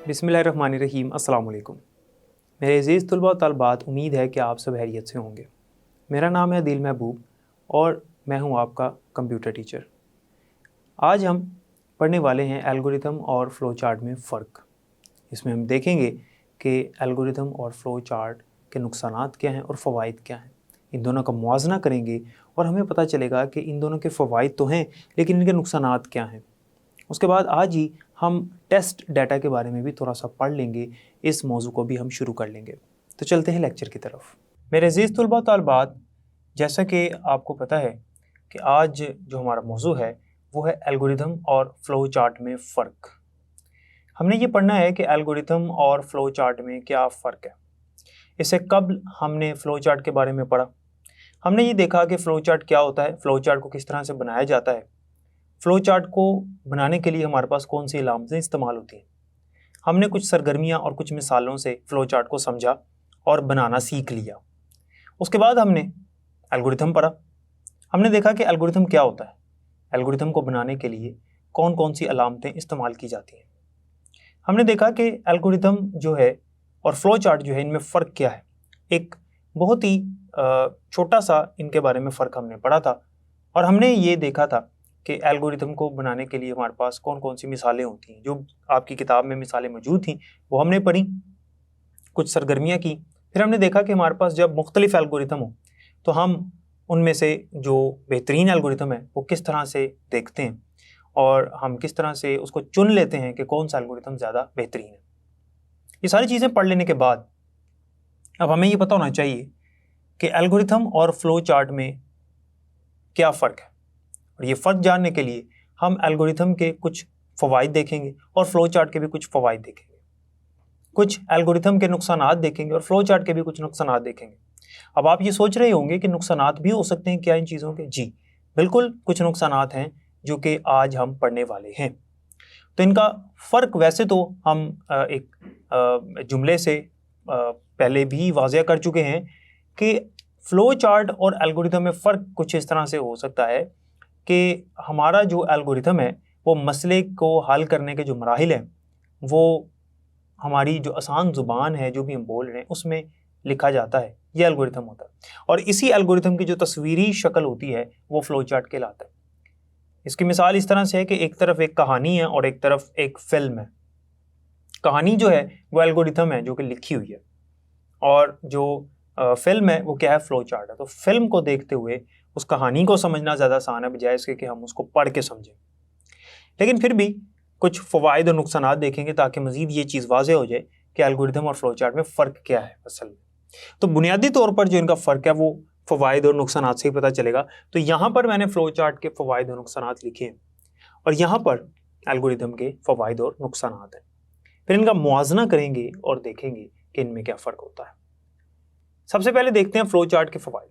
बिस्मिल्लाहिर्रहमानिर्रहीम अस्सलाम वालेकुम। मेरे अज़ीज़ तलबा व तलबात, उम्मीद है कि आप सब खैरियत से होंगे। मेरा नाम है दिल महबूब और मैं हूं आपका कंप्यूटर टीचर। आज हम पढ़ने वाले हैं एल्गोरिथम और फ़्लो चार्ट में फ़र्क। इसमें हम देखेंगे कि एल्गोरिथम और फ़्लो चार्ट के नुकसानात क्या हैं और फ़वाइद क्या हैं। इन दोनों का मुआवज़ना करेंगे और हमें पता चलेगा कि इन दोनों के फ़वाइद तो हैं, लेकिन इनके नुकसानात क्या हैं। उसके बाद आज ही हम टेस्ट डाटा के बारे में भी थोड़ा सा पढ़ लेंगे। इस मौजू को भी हम शुरू कर लेंगे। तो चलते हैं लेक्चर की तरफ। मेरे अज़ीज़ तलबा तलबात, जैसा कि आपको पता है कि आज जो हमारा मौजू है वो है एल्गोरिथम और फ़्लो चार्ट में फ़र्क। हमने ये पढ़ना है कि एल्गोरिथम और फ़्लो चार्ट में क्या फ़र्क है। इससे कबल हमने फ़्लो चार्ट के बारे में पढ़ा। हमने ये देखा कि फ़्लो चार्ट क्या होता है, फ़्लो चार्ट को किस तरह से बनाया जाता है, फ़्लो चार्ट को बनाने के लिए हमारे पास कौन सी अलामतें इस्तेमाल होती हैं। हमने कुछ सरगर्मियाँ और कुछ मिसालों से फ़्लो चार्ट को समझा और बनाना सीख लिया। उसके बाद हमने एल्गोरिथम पढ़ा। हमने देखा कि एल्गोरिथम क्या होता है, एल्गोरिथम को बनाने के लिए कौन कौन सी अलामतें इस्तेमाल की जाती हैं। हमने देखा कि एल्गोरिथम जो है और फ़्लो चार्ट जो है, इनमें फ़र्क क्या है। एक बहुत ही छोटा सा इनके बारे में फ़र्क हमने पढ़ा था और हमने ये देखा था कि एल्गोरिथम को बनाने के लिए हमारे पास कौन कौन सी मिसालें होती हैं। जो आपकी किताब में मिसालें मौजूद थीं वो हमने पढ़ी, कुछ सरगर्मियाँ की। फिर हमने देखा कि हमारे पास जब मुख्तलिफ एल्गोरिथम हो तो हम उनमें से जो बेहतरीन एल्गोरिथम है वो किस तरह से देखते हैं और हम किस तरह से उसको चुन लेते हैं कि कौन सा एल्गोरिथम ज़्यादा बेहतरीन है। ये सारी चीज़ें पढ़ लेने के बाद अब हमें ये पता होना चाहिए कि एल्गोरिथम और फ़्लो चार्ट में क्या फ़र्क है। और ये फ़र्क जानने के लिए हम एल्गोरिथम के कुछ फ़वाइद देखेंगे और फ़्लो चार्ट के भी कुछ फ़वाइद देखेंगे। कुछ एल्गोरिथम के नुकसानात देखेंगे और फ़्लो चार्ट के भी कुछ नुकसानात देखेंगे। अब आप ये सोच रहे होंगे कि नुकसानात भी हो सकते हैं क्या इन चीज़ों के। जी बिल्कुल, कुछ नुकसानात हैं जो कि आज हम पढ़ने वाले हैं। तो इनका फ़र्क वैसे तो हम एक जुमले से पहले भी वाज़ह कर चुके हैं कि फ़्लो चार्ट और एल्गोरिथम में फ़र्क कुछ इस तरह से हो सकता है कि हमारा जो एल्गोरिथम है वो मसले को हल करने के जो मराहिल हैं वो हमारी जो आसान ज़ुबान है, जो भी हम बोल रहे हैं उसमें लिखा जाता है, ये एल्गोरिथम होता है। और इसी एल्गोरिथम की जो तस्वीरी शक्ल होती है वो फ़्लो चार्ट कहलाता है। इसकी मिसाल इस तरह से है कि एक तरफ एक कहानी है और एक तरफ एक फ़िल्म है। कहानी जो है वो एल्गोरिथम है जो कि लिखी हुई है और जो फ़िल्म है वो क्या है, फ़्लो चार्ट है। तो फ़िल्म को देखते हुए उस कहानी को समझना ज़्यादा आसान है बजाय इसके कि हम उसको पढ़ के समझें। लेकिन फिर भी कुछ फ़वाइद और नुकसानात देखेंगे ताकि मज़ीद ये चीज़ वाज़ेह हो जाए कि एल्गोरिथम और फ़्लो चार्ट में फ़र्क क्या है असल में। तो बुनियादी तौर पर जो इनका फ़र्क है वो फ़वाइद और नुकसानात से ही पता चलेगा। तो यहाँ पर मैंने फ़्लो चार्ट के फ़वाइद और नुकसानात लिखे हैं और यहाँ पर एल्गोरिथम के फ़वाइद और नुकसानात हैं। फिर इनका मुआवज़ना करेंगे और देखेंगे कि इनमें क्या फ़र्क होता है। सबसे पहले देखते हैं फ़्लो चार्ट के फ़वाइद।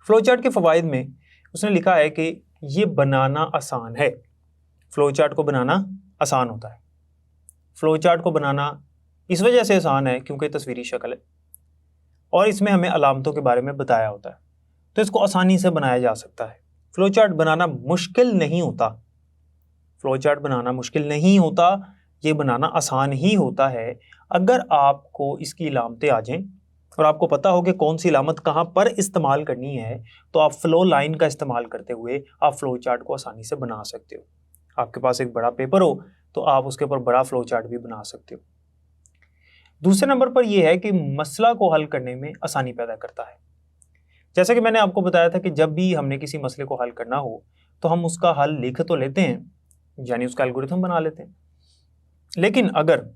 फ़्लो चार्ट के फ़वाइद में उसने लिखा है कि ये बनाना आसान है। फ़्लो चार्ट को बनाना आसान होता है। फ़्लो चार्ट को बनाना इस वजह से आसान है क्योंकि तस्वीरी शक्ल है और इसमें हमें अलामतों के बारे में बताया होता है, तो इसको आसानी से बनाया जा सकता है। फ़्लो चार्ट बनाना मुश्किल नहीं होता। फ़्लो चार्ट बनाना मुश्किल नहीं होता, ये बनाना आसान ही होता है अगर आपको इसकी अलामतें आ जाएं और आपको पता हो कि कौन सी अलामत कहाँ पर इस्तेमाल करनी है। तो आप फ़्लो लाइन का इस्तेमाल करते हुए आप फ़्लो चार्ट को आसानी से बना सकते हो। आपके पास एक बड़ा पेपर हो तो आप उसके ऊपर बड़ा फ़्लो चार्ट भी बना सकते हो। दूसरे नंबर पर यह है कि मसला को हल करने में आसानी पैदा करता है। जैसा कि मैंने आपको बताया था कि जब भी हमने किसी मसले को हल करना हो तो हम उसका हल लिख तो लेते हैं, यानी उसका एल्गोरिथम बना लेते हैं, लेकिन अगर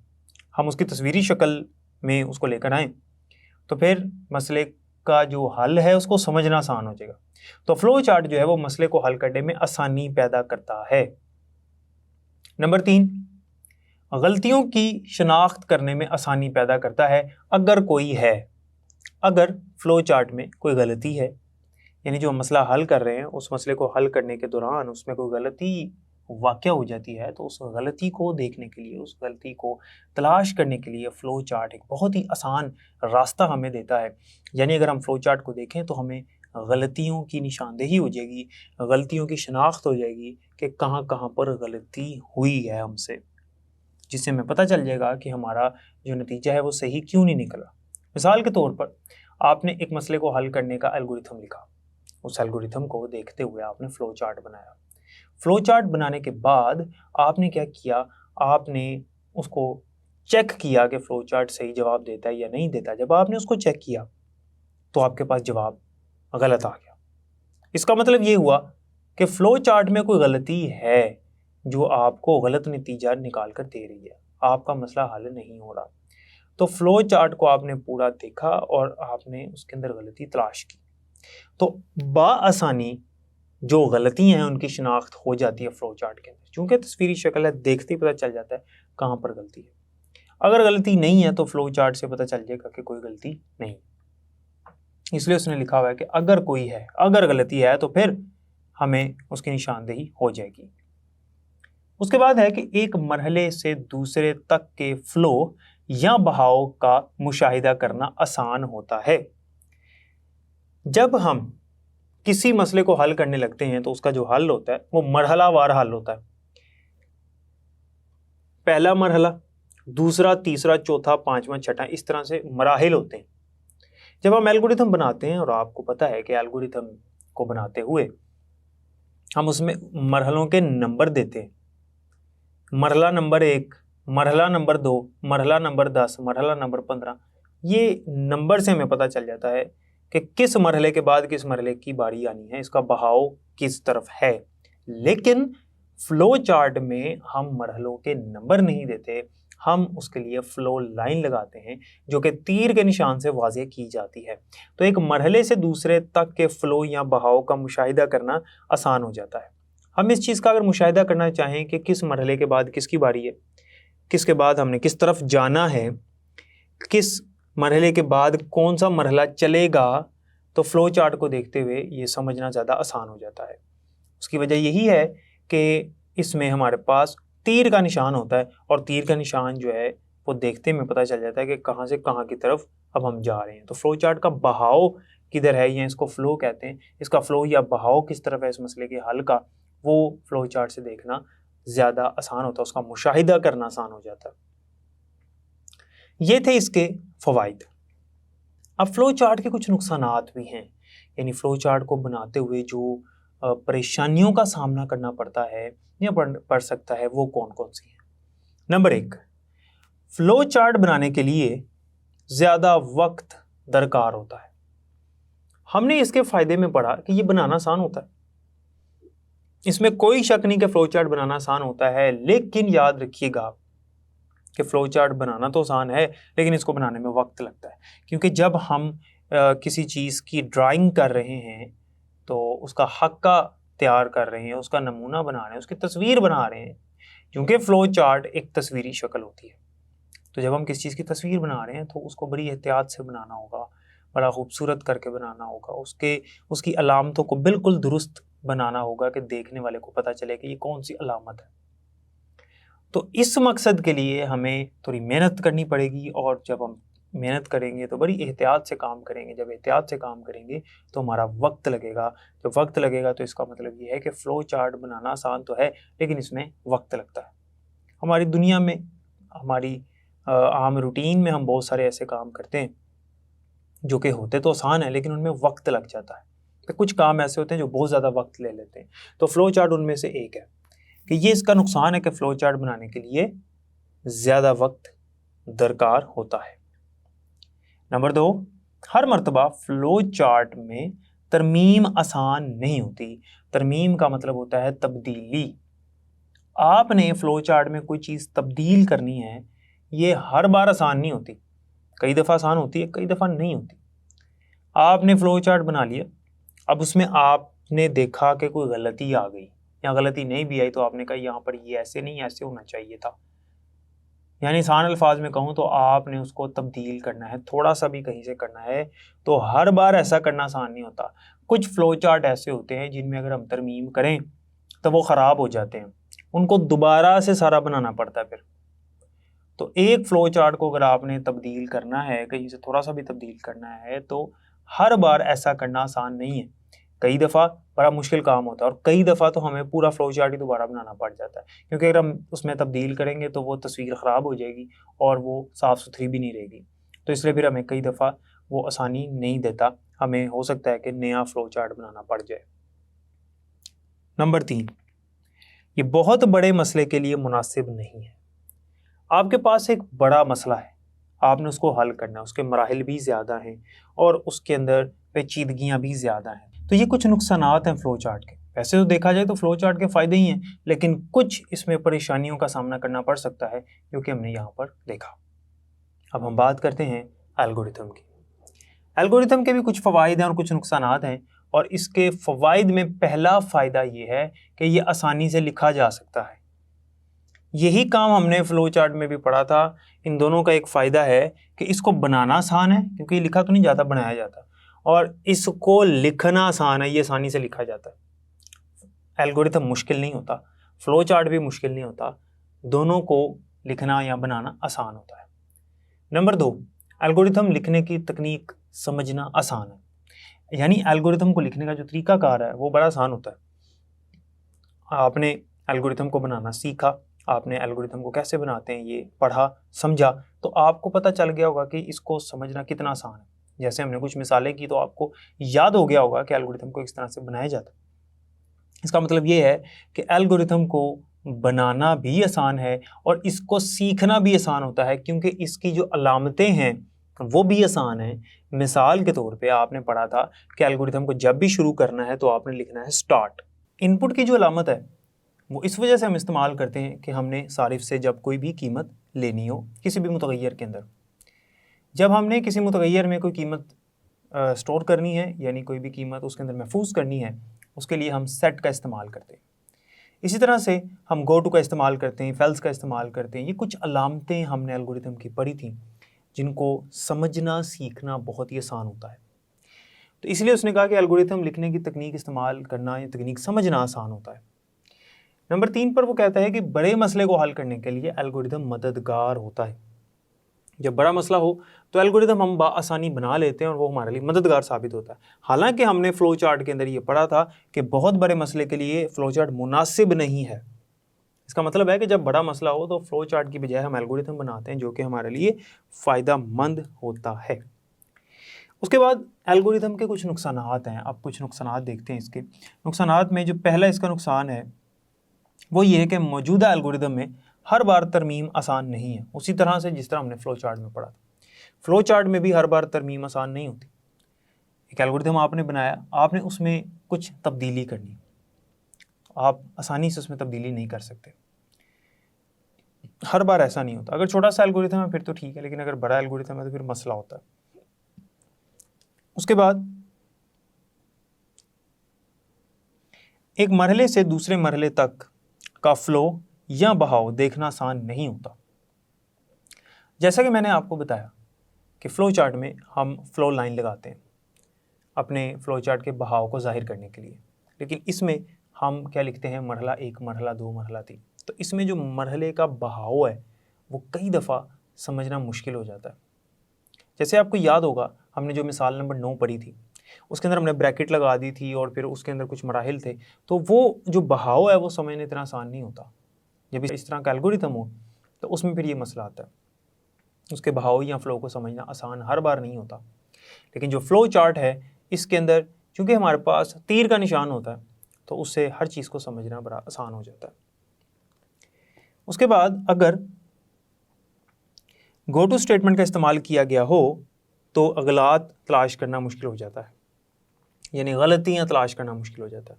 हम उसकी तस्वीरी शक्ल में उसको लेकर आएँ तो फिर मसले का जो हल है उसको समझना आसान हो जाएगा। तो फ़्लो चार्ट जो है वो मसले को हल करने में आसानी पैदा करता है। नंबर 3, गलतियों की शनाख्त करने में आसानी पैदा करता है अगर कोई है। अगर फ़्लो चार्ट में कोई गलती है, यानी जो मसला हल कर रहे हैं उस मसले को हल करने के दौरान उसमें कोई गलती वाक़या हो जाती है, तो उस गलती को देखने के लिए, उस गलती को तलाश करने के लिए फ़्लो चार्ट एक बहुत ही आसान रास्ता हमें देता है। यानी अगर हम फ़्लो चार्ट को देखें तो हमें गलतियों की निशानदेही हो जाएगी, गलतियों की शनाख्त हो जाएगी कि कहाँ कहाँ पर गलती हुई है हमसे। जिससे हमें पता चल जाएगा कि हमारा जो नतीजा है वो सही क्यों नहीं निकला। मिसाल के तौर पर आपने एक मसले को हल करने का एल्गोरिथम लिखा, उस एल्गोरिथम को देखते हुए आपने फ्लो चार्ट बनाया। फ्लो चार्ट बनाने के बाद आपने क्या किया, आपने उसको चेक किया कि फ्लो चार्ट सही जवाब देता है या नहीं देता। जब आपने उसको चेक किया तो आपके पास जवाब गलत आ गया। इसका मतलब ये हुआ कि फ्लो चार्ट में कोई गलती है जो आपको गलत नतीजा निकाल कर दे रही है, आपका मसला हल नहीं हो रहा। तो फ्लो चार्ट को आपने पूरा देखा और आपने उसके अंदर गलती तलाश की, तो बाआसानी जो गलतियां हैं उनकी शिनाख्त हो जाती है फ्लो चार्ट के अंदर। चूंकि तस्वीरी शक्ल है, देखते ही पता चल जाता है कहाँ पर गलती है। अगर गलती नहीं है तो फ्लो चार्ट से पता चल जाएगा कि कोई गलती नहीं, इसलिए उसने लिखा हुआ है कि अगर कोई है, अगर गलती है तो फिर हमें उसकी निशानदेही हो जाएगी। उसके बाद है कि एक मरहले से दूसरे तक के फ्लो या बहाव का मुशाहिदा करना आसान होता है। जब हम किसी मसले को हल करने लगते हैं तो उसका जो हल होता है वो मरहलावार हल होता है। पहला मरहला, दूसरा, तीसरा, चौथा, पांचवा, छठा, इस तरह से मराहिल होते हैं। जब हम एल्गोरिथम बनाते हैं, और आपको पता है कि एल्गोरिथम को बनाते हुए हम उसमें मरहलों के नंबर देते हैं, मरहला नंबर 1, मरहला नंबर 2, मरहला नंबर 10, मरहला नंबर 15, ये नंबर से हमें पता चल जाता है कि किस मरहले के बाद किस मरहले की बारी आनी है, इसका बहाव किस तरफ है। लेकिन फ्लो चार्ट में हम मरहलों के नंबर नहीं देते, हम उसके लिए फ्लो लाइन लगाते हैं जो कि तीर के निशान से वाज़ेह की जाती है। तो एक मरहले से दूसरे तक के फ्लो या बहाव का मुशाहिदा करना आसान हो जाता है। हम इस चीज़ का अगर मुशाहिदा करना चाहें कि किस मरहले के बाद किसकी बारी है, किसके बाद हमने किस तरफ जाना है, किस मरहले के बाद कौन सा मरहला चलेगा, तो फ्लो चार्ट को देखते हुए ये समझना ज़्यादा आसान हो जाता है। उसकी वजह यही है कि इसमें हमारे पास तीर का निशान होता है, और तीर का निशान जो है वो देखते में पता चल जाता है कि कहाँ से कहाँ की तरफ अब हम जा रहे हैं। तो फ्लो चार्ट का बहाव किधर है, या इसको फ्लो कहते हैं, इसका फ्लो या बहाव किस तरफ है इस मसले के हल का, वो फ्लो चार्ट से देखना ज़्यादा आसान होता है, उसका मुशाहिदा करना आसान हो जाता है। ये थे इसके फ़वाइद। अब फ्लो चार्ट के कुछ नुकसानात भी हैं, यानी फ्लो चार्ट को बनाते हुए जो परेशानियों का सामना करना पड़ता है या पड़ सकता है, वो कौन कौन सी हैं। नंबर 1, फ्लो चार्ट बनाने के लिए ज़्यादा वक्त दरकार होता है। हमने इसके फ़ायदे में पढ़ा कि ये बनाना आसान होता है, इसमें कोई शक नहीं कि फ्लो चार्ट बनाना आसान होता है, लेकिन याद रखिएगा कि फ्लो चार्ट बनाना तो आसान है लेकिन इसको बनाने में वक्त लगता है। क्योंकि जब हम किसी चीज़ की ड्राइंग कर रहे हैं तो उसका हक्का तैयार कर रहे हैं, उसका नमूना बना रहे हैं, उसकी तस्वीर बना रहे हैं, क्योंकि फ्लो चार्ट एक तस्वीरी शक्ल होती है। तो जब हम किसी चीज़ की तस्वीर बना रहे हैं तो उसको बड़ी एहतियात से बनाना होगा, बड़ा खूबसूरत करके बनाना होगा, उसकी अलामतों को बिल्कुल दुरुस्त बनाना होगा कि देखने वाले को पता चले कि ये कौन सी अलामत है। तो इस मकसद के लिए हमें थोड़ी मेहनत करनी पड़ेगी, और जब हम मेहनत करेंगे तो बड़ी एहतियात से काम करेंगे। जब एहतियात से काम करेंगे तो हमारा वक्त लगेगा, जब वक्त लगेगा तो इसका मतलब ये है कि फ़्लो चार्ट बनाना आसान तो है लेकिन इसमें वक्त लगता है। हमारी दुनिया में, हमारी आम रूटीन में हम बहुत सारे ऐसे काम करते हैं जो कि होते तो आसान है लेकिन उनमें वक्त लग जाता है। तो कुछ काम ऐसे होते हैं जो बहुत ज़्यादा वक्त ले लेते हैं, तो फ़्लो चार्ट उनमें से एक है कि ये इसका नुकसान है कि फ़्लो चार्ट बनाने के लिए ज़्यादा वक्त दरकार होता है। नंबर 2, हर मर्तबा फ़्लो चार्ट में तरमीम आसान नहीं होती। तरमीम का मतलब होता है तब्दीली। आपने फ़्लो चार्ट में कोई चीज़ तब्दील करनी है, ये हर बार आसान नहीं होती। कई दफ़ा आसान होती है, कई दफ़ा नहीं होती। आपने फ़्लो चार्ट बना लिया, अब उसमें आपने देखा कि कोई गलती आ गई या गलती नहीं भी आई तो आपने कहा यहाँ पर ये ऐसे नहीं, ऐसे होना चाहिए था। यानी आसान अल्फाज में कहूँ तो आपने उसको तब्दील करना है, थोड़ा सा भी कहीं से करना है, तो हर बार ऐसा करना आसान नहीं होता। कुछ फ़्लो चार्ट ऐसे होते हैं जिनमें अगर हम तरमीम करें तो वो ख़राब हो जाते हैं, उनको दोबारा से सारा बनाना पड़ता है फिर। तो एक फ़्लो चार्ट को अगर आपने तब्दील करना है, कहीं से थोड़ा सा भी तब्दील करना है, तो हर बार ऐसा करना आसान नहीं है। कई दफ़ा बड़ा मुश्किल काम होता है और कई दफ़ा तो हमें पूरा फ्लो चार्ट ही दोबारा बनाना पड़ जाता है, क्योंकि अगर हम उसमें तब्दील करेंगे तो वो तस्वीर ख़राब हो जाएगी और वो साफ़ सुथरी भी नहीं रहेगी। तो इसलिए फिर हमें कई दफ़ा वो आसानी नहीं देता, हमें हो सकता है कि नया फ्लो चार्ट बनाना पड़ जाए। नंबर 3, ये बहुत बड़े मसले के लिए मुनासिब नहीं है। आपके पास एक बड़ा मसला है, आपने उसको हल करना है, उसके मराहिल भी ज़्यादा हैं और उसके अंदर पेचीदगियाँ भी ज़्यादा हैं। तो ये कुछ नुकसानात हैं फ़्लो चार्ट के। वैसे तो देखा जाए तो फ़्लो चार्ट के फ़ायदे ही हैं, लेकिन कुछ इसमें परेशानियों का सामना करना पड़ सकता है, जो कि हमने यहाँ पर देखा। अब हम बात करते हैं एल्गोरिथम की। एल्गोरिथम के भी कुछ फ़वाइद हैं और कुछ नुकसानात हैं, और इसके फ़वाइद में पहला फ़ायदा ये है कि ये आसानी से लिखा जा सकता है। यही काम हमने फ़्लो चार्ट में भी पढ़ा था। इन दोनों का एक फ़ायदा है कि इसको बनाना आसान है, क्योंकि ये लिखा तो नहीं जाता, बनाया जाता, और इसको लिखना आसान है, ये आसानी से लिखा जाता है। एल्गोरिथम मुश्किल नहीं होता, फ़्लो चार्ट भी मुश्किल नहीं होता, दोनों को लिखना या बनाना आसान होता है। नंबर 2, एल्गोरिथम लिखने की तकनीक समझना आसान है, यानी एल्गोरिथम को लिखने का जो तरीकाकार है वो बड़ा आसान होता है। आपने एल्गोरिथम को बनाना सीखा, आपने एल्गोरिथम को कैसे बनाते हैं ये पढ़ा समझा, तो आपको पता चल गया होगा कि इसको समझना कितना आसान है। जैसे हमने कुछ मिसालें की तो आपको याद हो गया होगा कि एल्गोरिथम को किस तरह से बनाया जाता है। इसका मतलब ये है कि एल्गोरिथम को बनाना भी आसान है और इसको सीखना भी आसान होता है, क्योंकि इसकी जो अलामतें हैं वो भी आसान हैं। मिसाल के तौर पे आपने पढ़ा था कि एल्गोरिथम को जब भी शुरू करना है तो आपने लिखना है स्टार्ट। इनपुट की जो अलामत है वो इस वजह से हम इस्तेमाल करते हैं कि हमने सारिफ से जब कोई भी कीमत लेनी हो किसी भी मुतगय्यर के अंदर, जब हमने किसी मुतगय्यर में कोई कीमत स्टोर करनी है, यानी कोई भी कीमत उसके अंदर महफूज करनी है, उसके लिए हम सेट का इस्तेमाल करते हैं। इसी तरह से हम गो टू का इस्तेमाल करते हैं, फेल्स का इस्तेमाल करते हैं। ये कुछ अलामतें हमने एल्गोरिथम की पढ़ी थी, जिनको समझना सीखना बहुत ही आसान होता है। तो इसलिए उसने कहा कि एल्गोरिथम लिखने की तकनीक इस्तेमाल करना या तकनीक समझना आसान होता है। नंबर 3 पर वो कहता है कि बड़े मसले को हल करने के लिए एल्गोरिथम मददगार होता है। जब बड़ा मसला हो तो एल्गोरिथम हम आसानी बना लेते हैं और वो हमारे लिए मददगार साबित होता है। हालांकि हमने फ़्लो चार्ट के अंदर ये पढ़ा था कि बहुत बड़े मसले के लिए फ़्लो चार्ट मुनासिब नहीं है। इसका मतलब है कि जब बड़ा मसला हो तो फ़्लो चार्ट की बजाय हम एल्गोरिथम बनाते हैं, जो कि हमारे लिए फ़ायदेमंद होता है। उसके बाद एल्गोरिथम के कुछ नुकसानात हैं। अब कुछ नुकसानात देखते हैं। इसके नुकसानात में जो पहला इसका नुकसान है वो ये है कि मौजूदा एल्गोरिदम में हर बार तरमीम आसान नहीं है, उसी तरह से जिस तरह हमने फ़्लो चार्ट में पढ़ा था। फ़्लो चार्ट में भी हर बार तरमीम आसान नहीं होती। एक एल्गोरिदम आपने बनाया, आपने उसमें कुछ तब्दीली करनी, आप आसानी से उसमें तब्दीली नहीं कर सकते। हर बार ऐसा नहीं होता। अगर छोटा सा एल्गोरिथम है फिर तो ठीक है, लेकिन अगर बड़ा एल्गोरिथम है तो फिर मसला होता है। उसके बाद एक मरहले से दूसरे मरहले तक का फ़्लो या बहाव देखना आसान नहीं होता। जैसा कि मैंने आपको बताया कि फ़्लो चार्ट में हम फ़्लो लाइन लगाते हैं अपने फ़्लो चार्ट के बहाव को ज़ाहिर करने के लिए, लेकिन इसमें हम क्या लिखते हैं, मरहला 1, मरहला 2, मरहला 3। तो इसमें जो मरहले का बहाव है वो कई दफ़ा समझना मुश्किल हो जाता है। जैसे आपको याद होगा हमने जो मिसाल नंबर 9 पढ़ी थी, उसके अंदर हमने ब्रैकेट लगा दी थी और फिर उसके अंदर कुछ मराहिल थे, तो वो जो बहाव है वो समझने इतना आसान नहीं होता। जब इस तरह का एल्गोरिथम हो तो उसमें फिर ये मसला आता है, उसके बहाव या फ़्लो को समझना आसान हर बार नहीं होता। लेकिन जो फ़्लो चार्ट है इसके अंदर चूँकि हमारे पास तीर का निशान होता है तो उससे हर चीज़ को समझना बड़ा आसान हो जाता है। उसके बाद अगर गो टू स्टेटमेंट का इस्तेमाल किया गया हो तो अगलात तलाश करना मुश्किल हो जाता है, यानी गलतियाँ तलाश करना मुश्किल हो जाता है।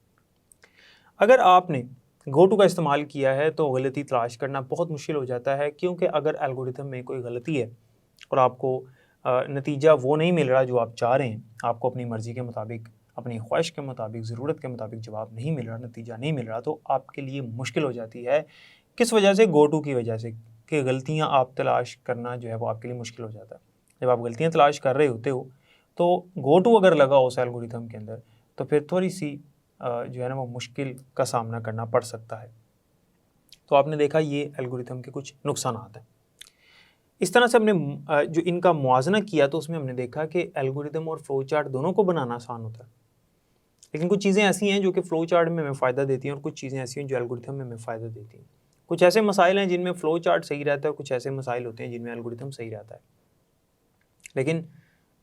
अगर आपने गो टू का इस्तेमाल किया है तो गलती तलाश करना बहुत मुश्किल हो जाता है, क्योंकि अगर एल्गोरिथम में कोई गलती है और आपको नतीजा वो नहीं मिल रहा जो आप चाह रहे हैं, आपको अपनी मर्ज़ी के मुताबिक, अपनी ख्वाहिश के मुताबिक, ज़रूरत के मुताबिक जवाब नहीं मिल रहा, नतीजा नहीं मिल रहा, तो आपके लिए मुश्किल हो जाती है। किस वजह से? गो टू की वजह से, कि गलतियाँ आप तलाश करना जो है वो आपके लिए मुश्किल हो जाता है। जब आप गलतियाँ तलाश कर रहे होते हो तो गो टू अगर लगा हो उस एल्गोरिथम के अंदर तो फिर थोड़ी सी जो है ना वो मुश्किल का सामना करना पड़ सकता है। तो आपने देखा ये एल्गोरिथम के कुछ नुकसानात हैं। इस तरह से हमने जो इनका मुआवजना किया तो उसमें हमने देखा कि एल्गोरिथम और फ़्लो चार्ट दोनों को बनाना आसान होता है, लेकिन कुछ चीज़ें ऐसी हैं जो कि फ़्लो चार्ट में हमें फ़ायदा देती हैं और कुछ चीज़ें ऐसी हैं जो एल्गोरिथम में हमें फ़ायदा देती हैं। कुछ ऐसे मसाइल हैं जिनमें फ़्लो चार्ट सही रहता है और कुछ ऐसे मसाइल होते हैं जिनमें एल्गोरिथम सही रहता है। लेकिन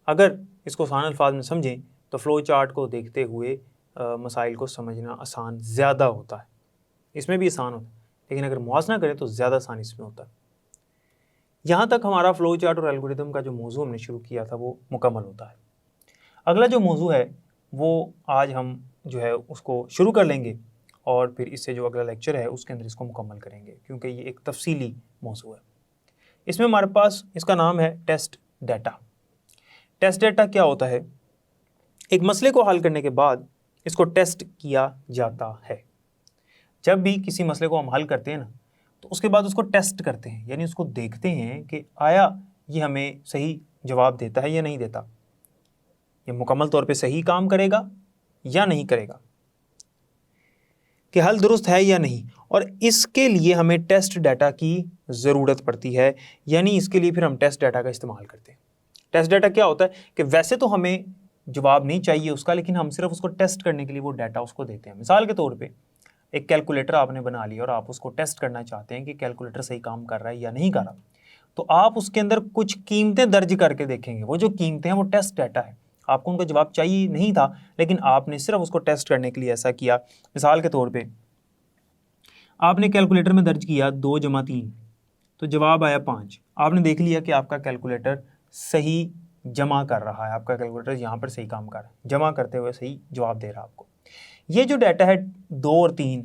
अगर इसको आसान अल्फाज में समझें तो फ़्लो चार्ट को देखते हुए मसाइल को समझना आसान ज़्यादा होता है। इसमें भी आसान होता है, लेकिन अगर मुआवजा करें तो ज़्यादा आसान इसमें होता है। यहाँ तक हमारा फ़्लो चार्ट और एल्गोरिथम का जो मौजू हमने शुरू किया था वो मुकम्मल होता है। अगला जो मौजू है वो आज हम जो है उसको शुरू कर लेंगे और फिर इससे जो अगला लेक्चर है उसके अंदर इसको मुकम्मल करेंगे, क्योंकि ये एक तफसीली मौजू है। इसमें हमारे पास इसका नाम है टेस्ट डाटा। टेस्ट डाटा क्या होता है? एक मसले को हल करने के बाद इसको टेस्ट किया जाता है। जब भी किसी मसले को हम हल करते हैं ना, तो उसके बाद उसको टेस्ट करते हैं, यानी उसको देखते हैं कि आया ये हमें सही जवाब देता है या नहीं देता, ये मुकम्मल तौर पे सही काम करेगा या नहीं करेगा, कि हल दुरुस्त है या नहीं। और इसके लिए हमें टेस्ट डाटा की ज़रूरत पड़ती है, यानी इसके लिए फिर हम टेस्ट डाटा का इस्तेमाल करते हैं। टेस्ट डाटा क्या होता है कि वैसे तो हमें जवाब नहीं चाहिए उसका, लेकिन हम सिर्फ उसको टेस्ट करने के लिए वो डाटा उसको देते हैं। मिसाल के तौर पे एक कैलकुलेटर आपने बना लिया और आप उसको टेस्ट करना चाहते हैं कि कैलकुलेटर सही काम कर रहा है या नहीं कर रहा, तो आप उसके अंदर कुछ कीमतें दर्ज करके देखेंगे। वो जो कीमतें हैं वो टेस्ट डाटा है, आपको उनका जवाब चाहिए नहीं था, लेकिन आपने सिर्फ उसको टेस्ट करने के लिए ऐसा किया। मिसाल के तौर पे आपने कैलकुलेटर में दर्ज किया 2 + 3, तो जवाब आया 5। आपने देख लिया कि आपका कैलकुलेटर सही जमा कर रहा है, आपका कैलकुलेटर यहाँ पर सही काम कर रहा है, जमा करते हुए सही जवाब दे रहा है आपको। ये जो डाटा है 2 और 3,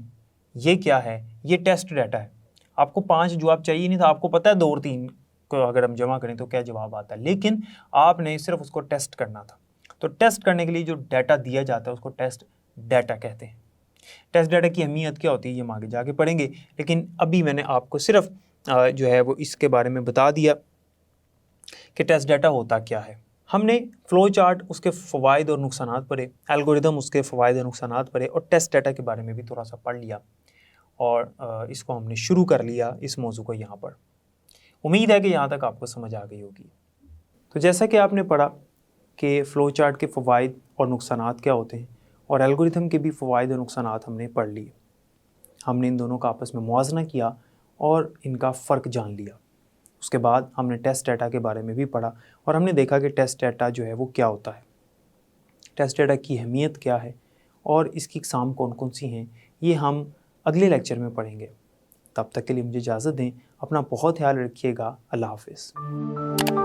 ये क्या है? ये टेस्ट डाटा है। आपको 5 जवाब चाहिए नहीं था, आपको पता है 2 और 3 को अगर हम जमा करें तो क्या जवाब आता है, लेकिन आपने सिर्फ उसको टेस्ट करना था। तो टेस्ट करने के लिए जो डाटा दिया जाता है उसको टेस्ट डाटा कहते हैं। टेस्ट डाटा की अहमियत क्या होती है ये हम आगे जाके पढ़ेंगे, लेकिन अभी मैंने आपको सिर्फ जो है वो इसके बारे में बता दिया कि टेस्ट डाटा होता क्या है। हमने फ़्लो चार्ट उसके फ़वाइद और नुकसानात पढ़े, एल्गोरिदम उसके फ़वाइद और नुकसानात पढ़े, और टेस्ट डाटा के बारे में भी थोड़ा सा पढ़ लिया, और इसको हमने शुरू कर लिया इस मौजू को यहाँ पर। उम्मीद है कि यहाँ तक आपको समझ आ गई होगी। तो जैसा कि आपने पढ़ा कि फ़्लो चार्ट के फ़वाइद और नुकसानात क्या होते हैं, और एल्गोरिथम के भी फ़वाइद और नुकसानात हमने पढ़ लिए। हमने इन दोनों का आपस में मुआवजा किया और इनका फ़र्क जान लिया। उसके बाद हमने टेस्ट डाटा के बारे में भी पढ़ा और हमने देखा कि टेस्ट डाटा जो है वो क्या होता है, टेस्ट डाटा की अहमियत क्या है और इसकी अक़साम कौन कौन सी हैं, ये हम अगले लेक्चर में पढ़ेंगे। तब तक के लिए मुझे इजाज़त दें। अपना बहुत ख्याल रखिएगा। अल्लाह हाफ़िज़।